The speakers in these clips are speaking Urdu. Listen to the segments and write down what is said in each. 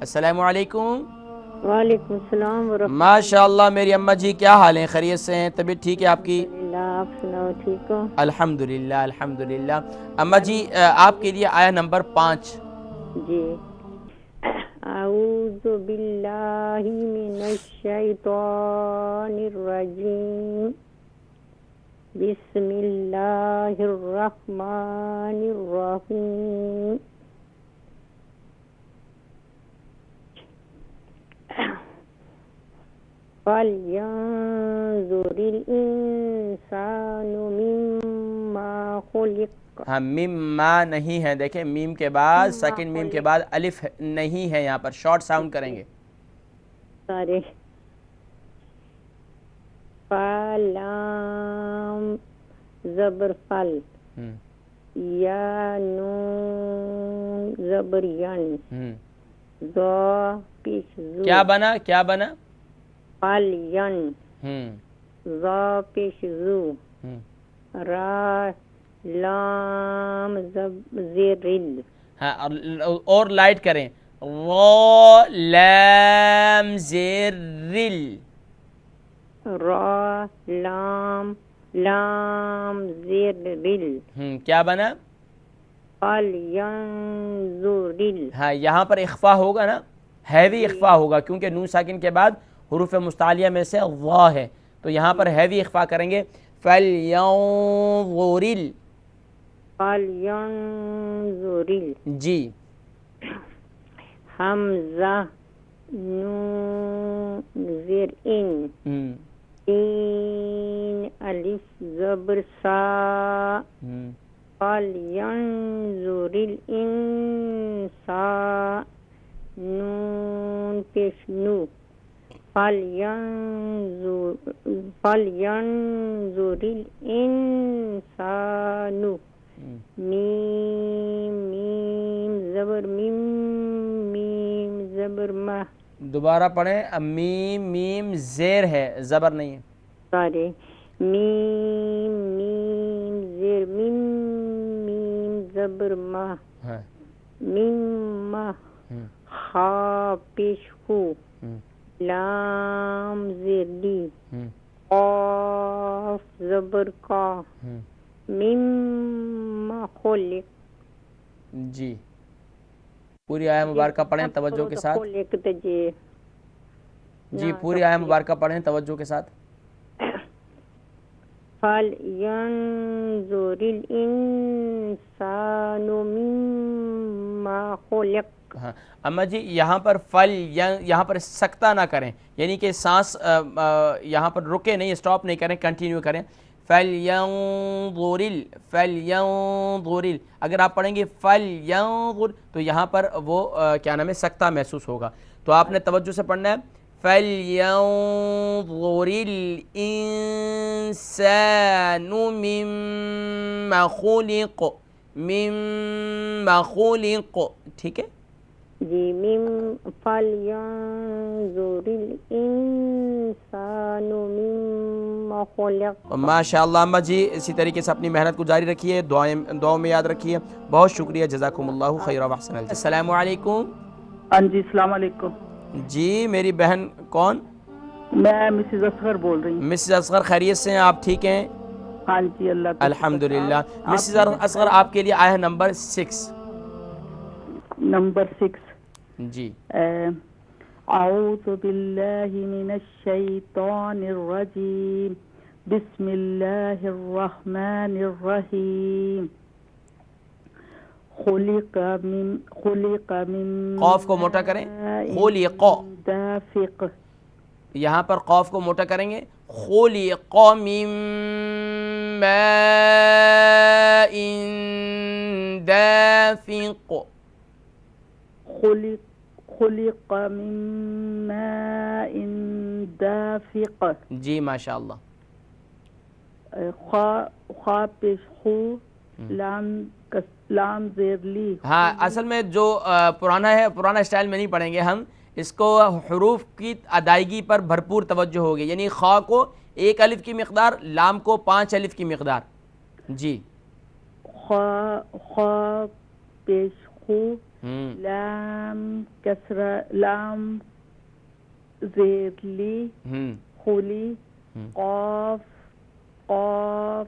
السلام علیکم۔ وعلیکم السلام ورحمۃ ماشاء اللہ میری اماں جی، کیا حال ہیں؟ خیریت سے ہیں؟ طبیعت ٹھیک ہے آپ کی؟ اللہ، آپ سناؤ ٹھیک ہو؟ الحمدللہ الحمدللہ۔ اماں جی آپ کے لیے آیا نمبر 5۔ جی، اعوذ باللہ من الشیطان الرجیم، بسم اللہ الرحمن الرحیم۔ فَلْيَنظُرِ الْإِنسَانُ مِمَّا خُلِقَ۔ ہاں، مما نہیں ہے، دیکھیں میم کے بعد سیکنڈ میم کے بعد الف نہیں ہے، یہاں پر شارٹ ساؤنڈ کریں گے سارے فَلَام زبر فل، یا نون زبر ین، ذا پیش زو، کیا بنا کیا بنا؟ فل ین، ذا پیش زو، را لام زیرل۔ ہاں، اور لائٹ کریں، را لام زیر رل، را لام لام زیر رل، کیا بنا؟ فَلْيَنظُرِ۔ ہاں، یہاں پر اخفا ہوگا نا، ہیوی اخفا ہوگا، کیونکہ نون ساکن کے بعد حروف مستعلیہ میں سے وا ہے، تو یہاں پر ہیوی اخفا کریں گے، فَلْيَنظُرِ۔ فَلْيَنظُرِ جی، حمزہ نون زیر ان، این الف زبر سا، فَلْيَنظُرِ الْإِنسَانُ نون پیش نو، فَلْيَنظُرِ الْإِنسَانُ میم میم زبر میم، میم زبر مہ، دوبارہ پڑھیں، میم میم زیر ہے، زبر نہیں ہے، سارے میم میم زیر میم، میم زبر مہ، میم مہ، خا پیش خو، لام زیر لی، قاف زبر کا، مما خلق۔ جی، پوری آیہ مبارکہ پڑھیں توجہ کے ساتھ، جی پوری آیہ مبارکہ پڑھیں توجہ کے ساتھ۔ فَلْيَنظُرِ الْإِنسَانُ مِمَّا خُلِقَ۔ ہاں اماں جی، یہاں پر یہاں پر سکتہ نہ کریں، یعنی کہ سانس یہاں پر رکے نہیں، اسٹاپ نہیں کریں، کنٹینیو کریں، فَلْيَنظُرِ فَلْيَنظُرِ۔ اگر آپ پڑھیں گے فَلْيَنظُرِ تو یہاں پر وہ کیا نام ہے، سکتہ محسوس ہوگا، تو آپ نے توجہ سے پڑھنا ہے، فَلْيَنظُرِ الْإِنسَانُ مِمَّا خُلِقَ، مِمَّا خُلِقَ، ٹھیک ہے جی، فَلْيَنظُرِ الْإِنسَانُ مِمَّا خُلِقَ۔ ماشاءاللہ اماں جی، اسی طریقے سے اپنی محنت کو جاری رکھیے، دعاؤں میں یاد رکھیے، بہت شکریہ، جزاکم اللہ خیر و احسن الجزاء۔ السلام علیکم۔ ہاں جی، السلام علیکم۔ جی میری بہن کون؟ میں مسز اصغر بول رہی ہوں۔ مسز اصغر، خیریت سے ہیں آپ؟ ٹھیک ہیں ہاں جی، اللہ کا الحمدللہ۔ مسز اصغر آپ کے لیے آیا نمبر 6۔ نمبر 6۔ جی، اعوذ باللہ من الشیطان الرجیم، بسم اللہ الرحمن الرحیم۔ خلق من قوف کو موٹا کریں، خلق، دافق، یہاں پر قوف کو موٹا کریں گے، خلق من ماء دافق، خلق من ماء دافق۔ جی ماشاءاللہ۔ خا پیش خو، لام زیر لی۔ ہاں، اصل میں جو پرانا ہے، پرانا اسٹائل میں نہیں پڑھیں گے ہم اس کو، حروف کی ادائیگی پر بھرپور توجہ ہوگی، یعنی خا کو 1 الف کی مقدار، لام کو 5 الف کی مقدار۔ جی، خا پیش خو لام کسرہ لام زیر لی خولی قاف قاف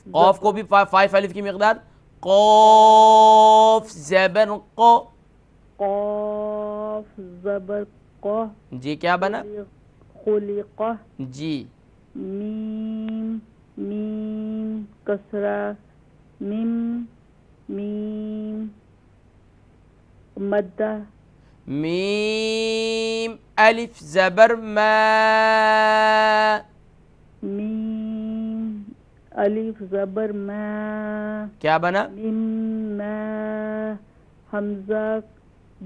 قوف کو بھی 5 الف کی مقدار قوف زبر قو قاف زبر قہ جی کیا بنا خلقہ جی میم میم کسرہ میم میم مدہ میم الف زبر ما میم الف زبر ما کیا بنا میم ما حمزہ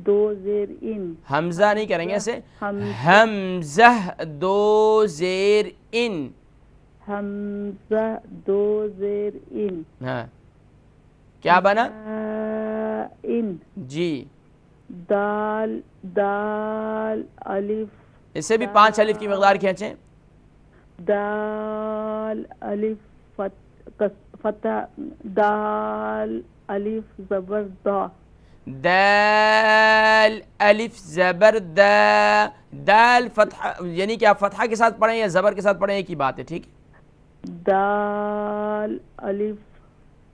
دو زیر ان حمزہ نہیں کریں گے ایسے حمزہ حمزہ دو زیر ان حمزہ دو زیر ان ہاں کیا بنا ان جی دال دال الف اسے بھی 5 الف کی مقدار کھینچیں دال الف فتح دال الف زبر دا دال الف زبر دا دال فتحہ یعنی کہ آپ فتحہ کے ساتھ پڑھیں یا زبر کے ساتھ پڑھیں ایک ہی بات ہے ٹھیک دال الف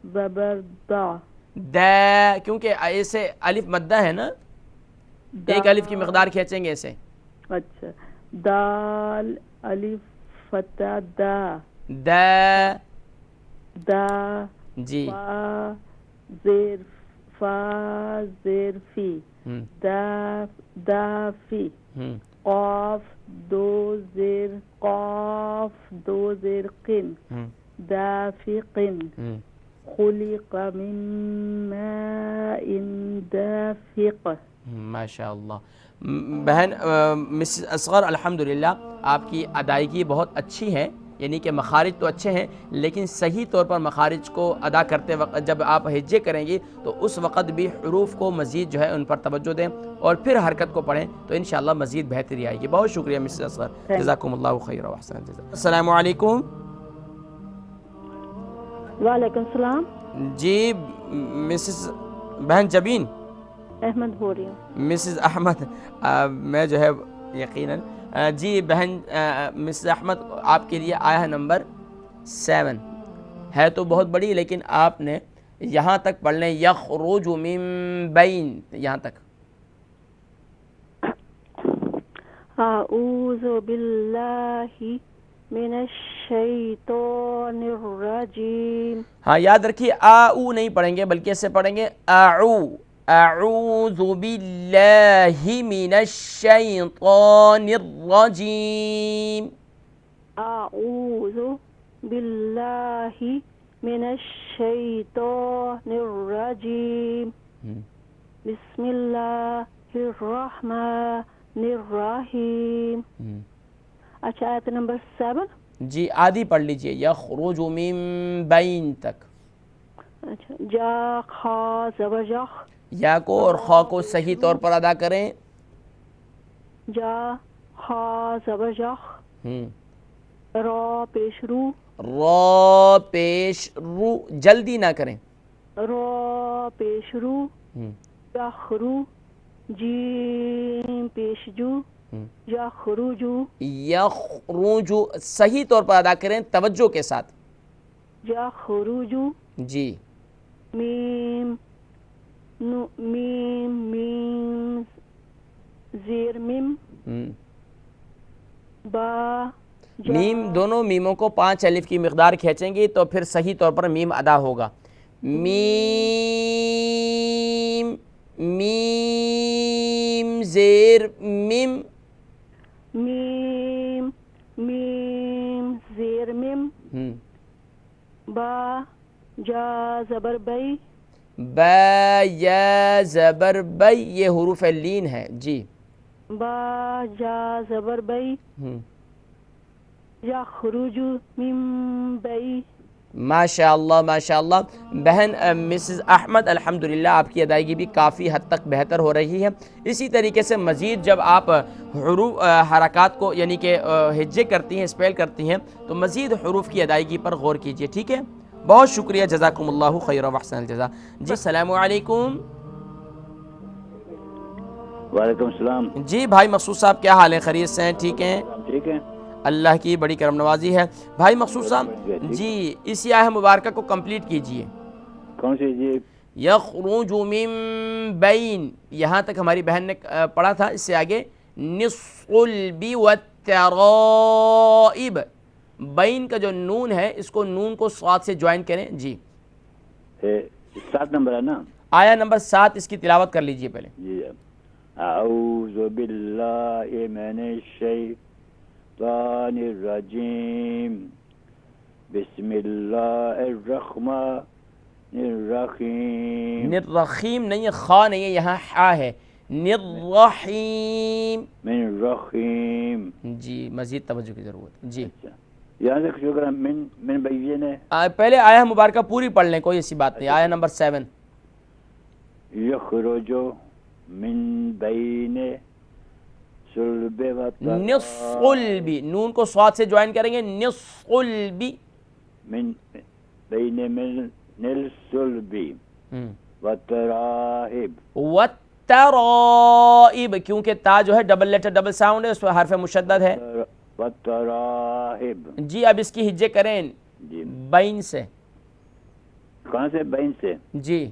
زبر دا دا کیونکہ ایسے الف مدہ ہے نا ایک الف کی مقدار کھینچیں گے اسے اچھا دال الف فتح دا دا دا جی فا زیر فی دا دا فی قاف دو زیر قن دافقن خلق من ماء دافق ماشاء اللہ بہن مسز اصغر الحمدللہ آپ کی ادائیگی بہت اچھی ہے یعنی کہ مخارج تو اچھے ہیں لیکن صحیح طور پر مخارج کو ادا کرتے وقت جب آپ ہجے کریں گی تو اس وقت بھی حروف کو مزید جو ہے ان پر توجہ دیں اور پھر حرکت کو پڑھیں تو انشاءاللہ مزید بہتری آئے گی بہت شکریہ مسز اصغر جزاکم اللہ خیر و احسن الجزا السلام علیکم وعلیکم السلام جی مسز بہن جبین احمد ہو رہی ہوں مسز احمد میں جو ہے یقیناً جی بہن مسز احمد آپ کے لیے آیا ہے نمبر 7 ہے تو بہت بڑی لیکن آپ نے یہاں تک پڑھ لیں یخرج من بین یہاں تک اعوذ باللہ من الشیطان الرجیم ہاں یاد رکھیے آؤ نہیں پڑھیں گے بلکہ اسے پڑھیں گے اعو اعوذ باللہ من الشیطان الرجیم اعوذ باللہ من الشیطان الرجیم بسم اللہ الرحمن الرحیم اچھا آیت نمبر 7 جی آدھی پڑھ لیجئے یخرج من بین تک اچھا جا خا زبر جخ یا کو اور خا کو صحیح طور پر ادا کریں جا خا زبر جخ را پیش رو را پیش رو جلدی نہ کریں را پیش رو یخرو جیم پیش جو یخرجو یخرجو صحیح طور پر ادا کریں توجہ کے ساتھ یخرجو جی میم میم زیر میم با میم دونوں میموں کو 5 الف کی مقدار کھینچیں گی تو پھر صحیح طور پر میم ادا ہوگا میم میم زیر میم میم میم زیر میم با جا زبر بئی با یا زبر بی یہ حروف لین ہے جی با جا زبر بئی یخرج من بئی ماشاءاللہ ماشاءاللہ بہن مسز احمد الحمدللہ آپ کی ادائیگی بھی کافی حد تک بہتر ہو رہی ہے اسی طریقے سے مزید جب آپ حروف حرکات کو یعنی کہ ہجے کرتی ہیں اسپیل کرتی ہیں تو مزید حروف کی ادائیگی پر غور کیجئے ٹھیک ہے بہت شکریہ جزاکم اللہ خیر و احسن الجزا جی السلام علیکم وعلیکم السلام. جی بھائی مقصود صاحب کیا حال ہے؟ خیریت سے ہیں؟ ٹھیک ہیں؟ ٹھیک ہے. اللہ کی بڑی کرم نوازی ہے. بھائی مقصود صاحب جی اسی آیہ مبارکہ کو کمپلیٹ کیجئے. کون سی جی؟ یخرج من بین، یہاں تک ہماری بہن نے پڑھا تھا. اس سے آگے نصلب والترائب، بین کا جو نون ہے اس کو نون کو صاد سے جوائن کریں. جی 7 نمبر ہے نا؟ آیہ نمبر 7 اس کی تلاوت کر لیجئے پہلے. جی. اعوذ باللہ من الشیطان الرجیم، بسم اللہ الرحمن الرحیم. نرخیم نہیں ہے، خا نہیں ہے، یہاں حا ہے. نررحیم. من الرحیم. جی مزید توجہ کی ضرورت. جی یہاں سے شروع کریں. من بین ہے. پہلے آیہ مبارکہ پوری پڑھ لیں، کوئی ایسی بات نہیں. آیہ نمبر 7. یخرج من بین صلب و نصلب، نون کو صاد سے جوائن کریں گے. نصلب من بین الصلب و ترائب. والترائب، کیونکہ تا جو ہے ڈبل لیٹر ڈبل ساؤنڈ ہے، اس پر حرف مشدد ہے. و ترائب. جی اب اس کی ہجے کریں جی بین سے. کہاں سے؟ بین سے. جی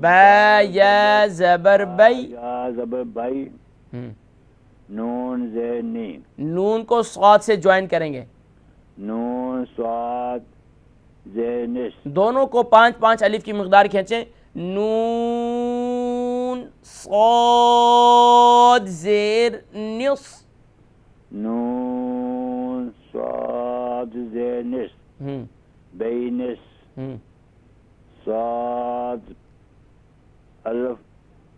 با یا زبر بی، یا زبر بائی، نون زینی، نون کو صاد سے جوائن کریں گے. نون صاد زینس. دونوں کو 5 الف کی مقدار کھینچیں. نون صاد زیر نص. نون صاد زینس بینس. صاد الف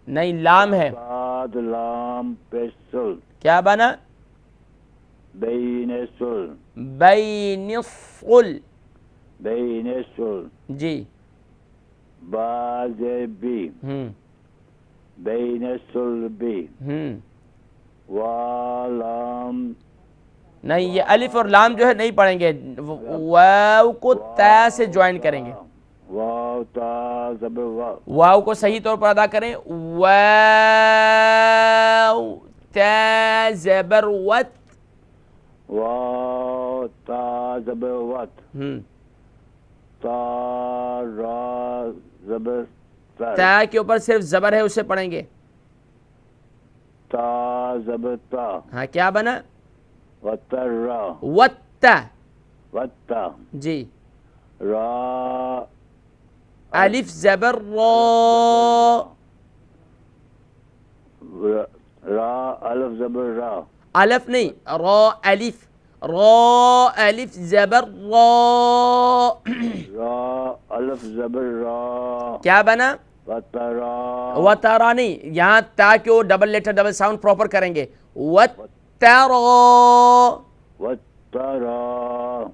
نہیں لام ہے. صاد لام پیسل. کیا بنا؟ بینسل. بین الصل. بینسل. جی باز بی. بینسل بی. والام. نہیں یہ الف اور لام جو ہے نہیں پڑھیں گے، واو کو تا سے جوائن کریں گے. واو تا زبر واو. واو کو صحیح طور پر ادا کریں. واو تا زبر وت. واو تا زبر وت. تا را زبر تر. تا کے اوپر صرف زبر ہے، اسے پڑھیں گے. تا زبر تا. ہاں کیا بنا؟ وتر را. وتا. وتا. جی را الف زبر را. را الف زبر را. الف نہیں، را الف. را الف زبر را. را الف زبر را. کیا بنا؟ وترا. وترا نہیں، یہاں تا کو double letter double sound proper کریں گے. وترا. وترا.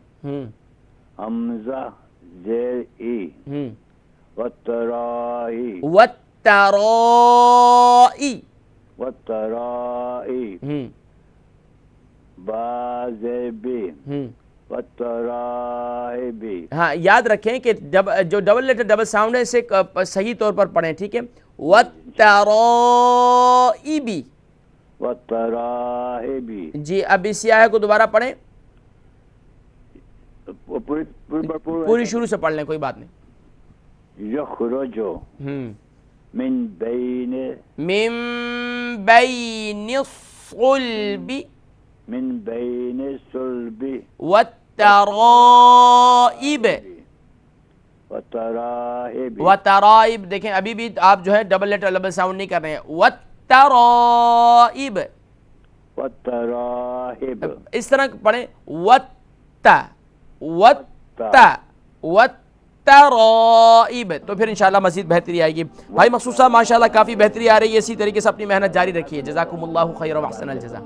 حمزہ زیر ای. وترائی. وترائی. وترائی. با زیر بی. وترائبی. ہاں یاد رکھیں کہ جو ڈبل لیٹر ڈبل ساؤنڈ ہے اسے صحیح طور پر پڑھیں، ٹھیک ہے. وترائبی. وترائبی. جی اب اسی آیہ کو دوبارہ پڑھیں. پوری شروع سے پڑھ لیں، کوئی بات نہیں. یخرجو من بین. من بین الصلب. من بین صلب. والترائب. وترائب. وترائب دیکھیں ابھی بھی آپ جو ہے ڈبل لیٹر ڈبل ساؤنڈ نہیں کر رہے ہیں. والترائب. وترائب. اس طرح پڑھیں. وتا وتا وترائب، تو پھر انشاءاللہ مزید بہتری آئے گی. بھائی مقصود صاحب ماشاءاللہ کافی بہتری آ رہی ہے، اسی طریقے سے اپنی محنت جاری رکھیے. جزاکم اللہ خیر و احسن الجزا.